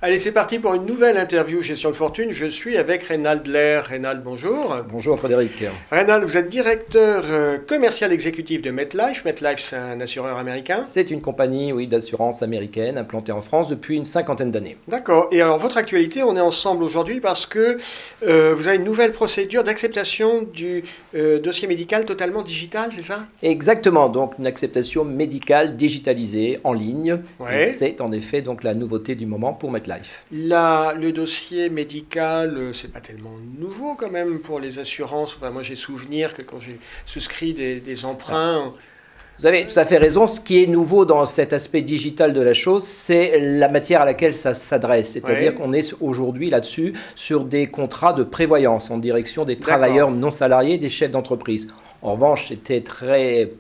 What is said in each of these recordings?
Allez, c'est parti pour une nouvelle interview Gestion de fortune. Je suis avec Reynald Lair. Reynald, bonjour. Bonjour Frédéric. Reynald, vous êtes directeur commercial exécutif de MetLife. MetLife, c'est un assureur américain. C'est une compagnie d'assurance américaine implantée en France depuis une cinquantaine d'années. D'accord. Et alors, votre actualité, on est ensemble aujourd'hui parce que vous avez une nouvelle procédure d'acceptation du dossier médical totalement digital, c'est ça? Exactement. Donc, une acceptation médicale digitalisée en ligne. Ouais. Et c'est en effet donc la nouveauté du moment pour MetLife. Là, le dossier médical, c'est pas tellement nouveau quand même pour les assurances. Enfin, moi, j'ai souvenir que quand j'ai souscrit des emprunts... Vous avez tout à fait raison. Ce qui est nouveau dans cet aspect digital de la chose, c'est la matière à laquelle ça s'adresse. C'est-à-dire qu'on est aujourd'hui là-dessus sur des contrats de prévoyance en direction des travailleurs non salariés, des chefs d'entreprise. En revanche, c'était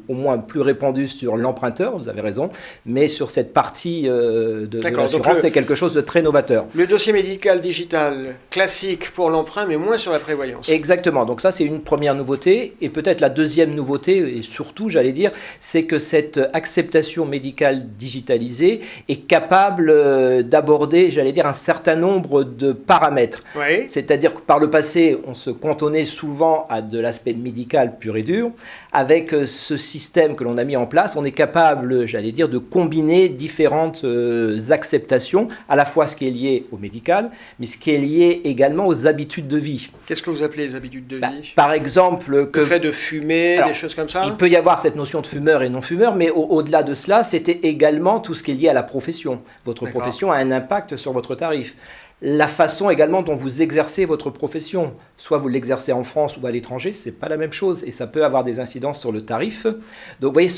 au moins plus répandu sur l'emprunteur, vous avez raison, mais sur cette partie de l'assurance, c'est quelque chose de très novateur. Le dossier médical digital classique pour l'emprunt, mais moins sur la prévoyance. Exactement, donc ça c'est une première nouveauté, et peut-être la deuxième nouveauté, et surtout j'allais dire, c'est que cette acceptation médicale digitalisée est capable d'aborder, j'allais dire, un certain nombre de paramètres. Oui. C'est-à-dire que par le passé, on se cantonnait souvent à de l'aspect médical pur et dur. Avec ce système que l'on a mis en place, on est capable, j'allais dire, de combiner différentes acceptations, à la fois ce qui est lié au médical, mais ce qui est lié également aux habitudes de vie. Qu'est-ce que vous appelez les habitudes de vie? Par exemple... Le fait de fumer, des choses comme ça? Il peut y avoir cette notion de fumeur et non-fumeur, mais au-delà de cela, c'était également tout ce qui est lié à la profession. Votre profession a un impact sur votre tarif. La façon également dont vous exercez votre profession, soit vous l'exercez en France ou à l'étranger, c'est pas la même chose et ça peut avoir des incidences sur le tarif. Donc vous voyez,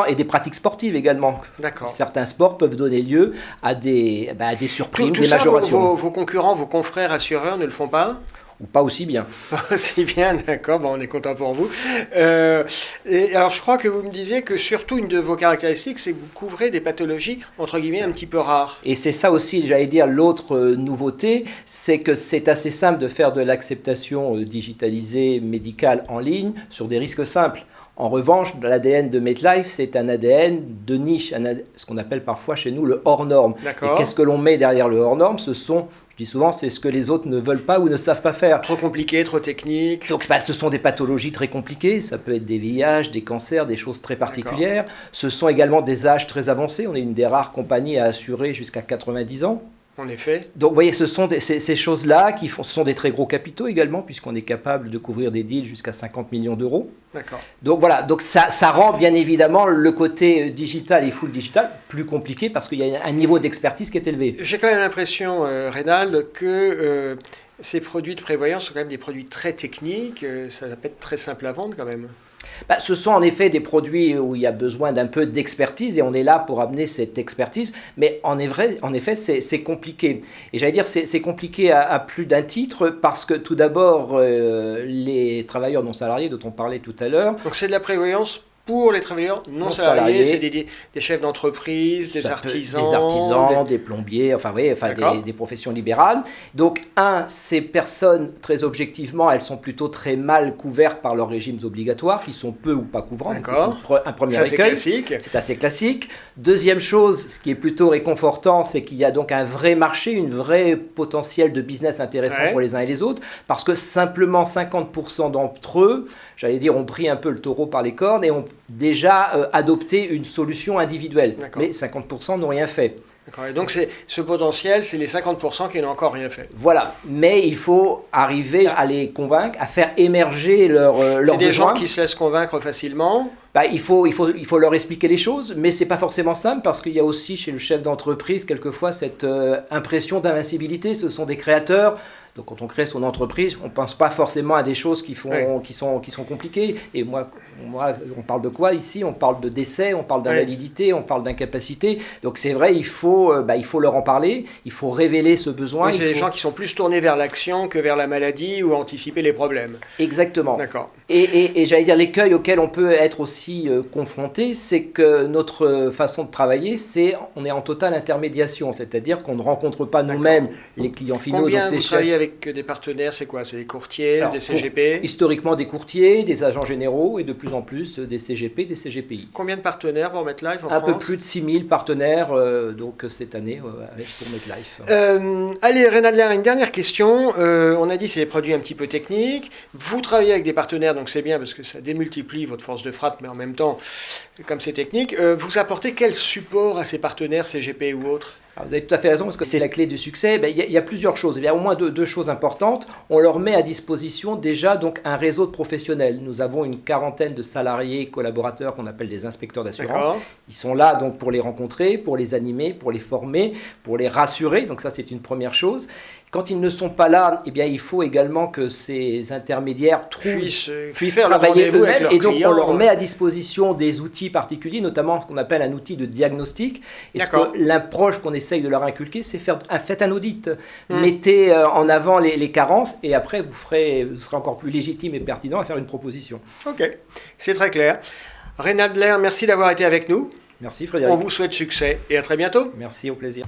et des pratiques sportives également. D'accord. Certains sports peuvent donner lieu à des surprimes, des majorations. Vos concurrents, vos confrères assureurs ne le font pas? Ou pas aussi bien. Aussi bien, d'accord, on est content pour vous. Et alors je crois que vous me disiez que surtout une de vos caractéristiques, c'est que vous couvrez des pathologies, entre guillemets, un petit peu rares. Et c'est ça aussi, j'allais dire, l'autre nouveauté, c'est que c'est assez simple de faire de l'acceptation digitalisée médicale en ligne sur des risques simples. En revanche, l'ADN de MetLife, c'est un ADN de niche, ce qu'on appelle parfois chez nous le hors norme. Et qu'est-ce que l'on met derrière le hors norme? Je dis souvent, c'est ce que les autres ne veulent pas ou ne savent pas faire. Trop compliqué, trop technique. Donc, ce sont des pathologies très compliquées. Ça peut être des VIH, des cancers, des choses très particulières. Ce sont également des âges très avancés. On est une des rares compagnies à assurer jusqu'à 90 ans. En effet. Donc, vous voyez, ce sont ces choses-là ce sont des très gros capitaux également, puisqu'on est capable de couvrir des deals jusqu'à 50 millions d'euros. D'accord. Donc, voilà. Donc, ça rend bien évidemment le côté digital et full digital plus compliqué parce qu'il y a un niveau d'expertise qui est élevé. J'ai quand même l'impression, Reynald, que ces produits de prévoyance sont quand même des produits très techniques. Ça va pas être très simple à vendre quand même. Ce sont en effet des produits où il y a besoin d'un peu d'expertise et on est là pour amener cette expertise, mais en effet c'est compliqué. Et j'allais dire c'est compliqué à plus d'un titre parce que tout d'abord les travailleurs non salariés dont on parlait tout à l'heure. Donc c'est de la prévoyance pour les travailleurs non salariés, c'est des chefs d'entreprise, des artisans, des plombiers, des professions libérales. Donc, ces personnes, très objectivement, elles sont plutôt très mal couvertes par leurs régimes obligatoires, qui sont peu ou pas couvrants. C'est un premier écueil. C'est assez classique. Deuxième chose, ce qui est plutôt réconfortant, c'est qu'il y a donc un vrai marché, une vraie potentiel de business intéressant pour les uns et les autres, parce que simplement 50% d'entre eux, j'allais dire, ont pris un peu le taureau par les cornes et ont déjà adopté une solution individuelle. Mais 50% n'ont rien fait. D'accord. Et donc ce potentiel, c'est les 50% qui n'ont encore rien fait. Voilà, mais il faut arriver à les convaincre, à faire émerger leurs besoins. C'est des gens qui se laissent convaincre facilement. Il faut leur expliquer les choses, mais c'est pas forcément simple parce qu'il y a aussi chez le chef d'entreprise quelquefois cette impression d'invincibilité. Ce sont des créateurs. Donc quand on crée son entreprise, on ne pense pas forcément à des choses qui sont compliquées. Et moi, on parle de quoi ici? On parle de décès, on parle d'invalidité, on parle d'incapacité. Donc c'est vrai, il faut leur en parler, il faut révéler ce besoin. Oui, c'est des gens qui sont plus tournés vers l'action que vers la maladie ou anticiper les problèmes. Exactement. D'accord. Et j'allais dire l'écueil auquel on peut être aussi confronté, c'est que notre façon de travailler, on est en totale intermédiation, c'est-à-dire qu'on ne rencontre pas nous-mêmes les clients finaux. Combien vous travaillez avec avec des partenaires, c'est quoi? C'est des courtiers, des CGP? Historiquement des courtiers, des agents généraux et de plus en plus des CGP, des CGPI. Combien de partenaires pour MetLife en France? Un peu plus de 6000 partenaires donc cette année pour MetLife. Allez, Reynald, une dernière question. On a dit c'est des produits un petit peu techniques. Vous travaillez avec des partenaires, donc c'est bien parce que ça démultiplie votre force de frappe, mais en même temps, comme c'est technique, vous apportez quel support à ces partenaires, CGP ou autres? Alors vous avez tout à fait raison, parce que c'est la clé du succès. Il y a plusieurs choses. Il y a au moins deux choses importantes. On leur met à disposition déjà donc, un réseau de professionnels. Nous avons une quarantaine de salariés collaborateurs qu'on appelle des inspecteurs d'assurance. Ils sont là donc, pour les rencontrer, pour les animer, pour les former, pour les rassurer. Donc ça, c'est une première chose. Quand ils ne sont pas là, eh bien, il faut également que ces intermédiaires puissent travailler eux-mêmes. Et donc, on leur met à disposition des outils particuliers, notamment ce qu'on appelle un outil de diagnostic. Et l'approche qu'on essaye de leur inculquer, c'est faites un audit. Mettez en avant les carences et après, vous serez encore plus légitime et pertinent à faire une proposition. Ok, c'est très clair. Reynald Lehr, merci d'avoir été avec nous. Merci Frédéric. On vous souhaite succès et à très bientôt. Merci, au plaisir.